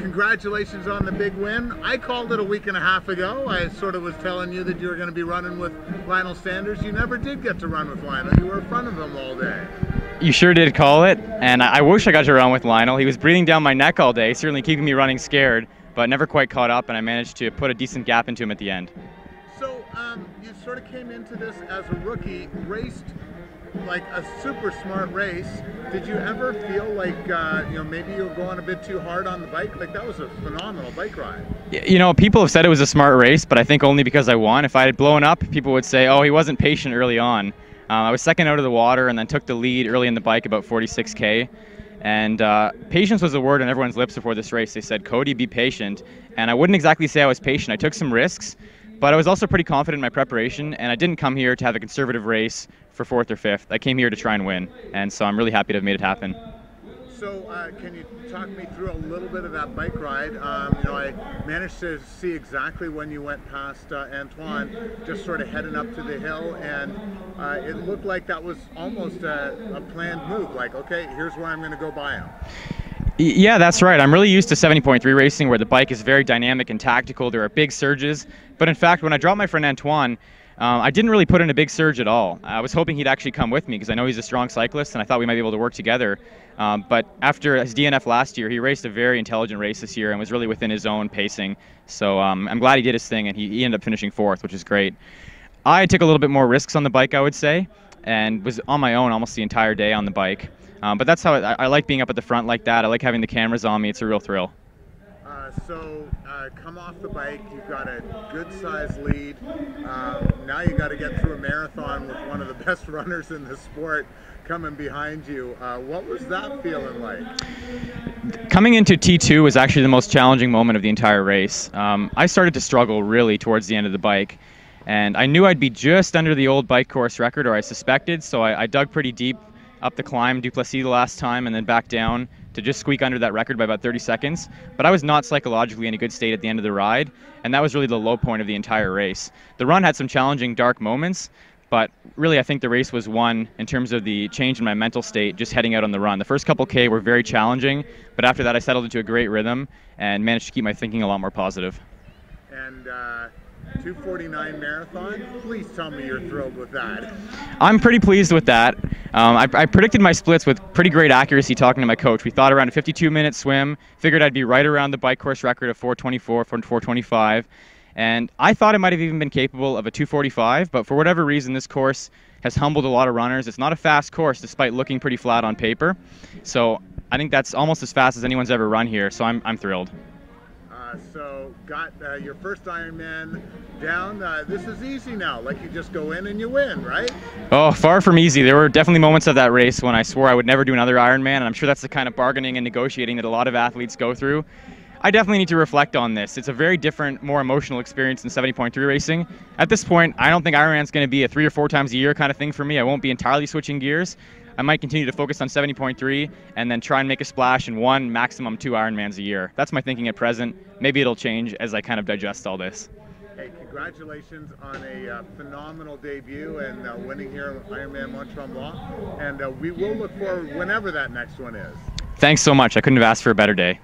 congratulations on the big win. I called it a week and a half ago. I sort of was telling you that you were going to be running with Lionel Sanders. You never did get to run with Lionel. You were in front of him all day. You sure did call it, and I wish I got to run with Lionel. He was breathing down my neck all day, certainly keeping me running scared, but never quite caught up, and I managed to put a decent gap into him at the end. So you sort of came into this as a rookie, raced like a super smart race. Did you ever feel like maybe you were going a bit too hard on the bike? Like, that was a phenomenal bike ride. You know, people have said it was a smart race, but I think only because I won. If I had blown up, people would say, oh, he wasn't patient early on. I was second out of the water and then took the lead early in the bike, about 46K. And patience was a word on everyone's lips before this race. They said, Cody, be patient. And I wouldn't exactly say I was patient. I took some risks, but I was also pretty confident in my preparation, and I didn't come here to have a conservative race for 4th or 5th. I came here to try and win, and so I'm really happy to have made it happen. So can you talk me through a little bit of that bike ride? I managed to see exactly when you went past Antoine, just sort of heading up to the hill, and it looked like that was almost a planned move, like, okay, here's where I'm going to go by him. Yeah, that's right. I'm really used to 70.3 racing, where the bike is very dynamic and tactical. There are big surges, but in fact, when I dropped my friend Antoine, I didn't really put in a big surge at all. I was hoping he'd actually come with me because I know he's a strong cyclist, and I thought we might be able to work together. But after his DNF last year, he raced a very intelligent race this year and was really within his own pacing. So I'm glad he did his thing, and he ended up finishing 4th, which is great. I took a little bit more risks on the bike, I would say, and was on my own almost the entire day on the bike. But that's how I like being up at the front like that. I like having the cameras on me. It's a real thrill. So come off the bike, you've got a good sized lead. Now you got to get through a marathon with one of the best runners in the sport coming behind you. What was that feeling like? Coming into T2 was actually the most challenging moment of the entire race. I started to struggle really towards the end of the bike, and I knew I'd be just under the old bike course record, or I suspected, so I dug pretty deep up the climb, Duplessis the last time, and then back down to just squeak under that record by about 30 seconds. But I was not psychologically in a good state at the end of the ride, and that was really the low point of the entire race. The run had some challenging, dark moments, but really I think the race was won in terms of the change in my mental state just heading out on the run. The first couple K were very challenging, but after that I settled into a great rhythm and managed to keep my thinking a lot more positive. And 2:49 marathon, please tell me you're thrilled with that. I'm pretty pleased with that. I predicted my splits with pretty great accuracy talking to my coach. We thought around a 52-minute swim, figured I'd be right around the bike course record of 4:24, 4:25, and I thought it might have even been capable of a 2:45, but for whatever reason this course has humbled a lot of runners. It's not a fast course despite looking pretty flat on paper, so I think that's almost as fast as anyone's ever run here, so I'm thrilled. So got your first Ironman down. This is easy now, like you just go in and you win, right? Oh, far from easy. There were definitely moments of that race when I swore I would never do another Ironman, and I'm sure that's the kind of bargaining and negotiating that a lot of athletes go through. I definitely need to reflect on this. It's a very different, more emotional experience than 70.3 racing. At this point, I don't think Ironman's going to be a 3 or 4 times a year kind of thing for me. I won't be entirely switching gears. I might continue to focus on 70.3 and then try and make a splash in 1, maximum 2 Ironmans a year. That's my thinking at present. Maybe it'll change as I kind of digest all this. Hey, congratulations on a phenomenal debut and winning here at Ironman Mont-Tremblant. And we will look forward whenever that next one is. Thanks so much. I couldn't have asked for a better day.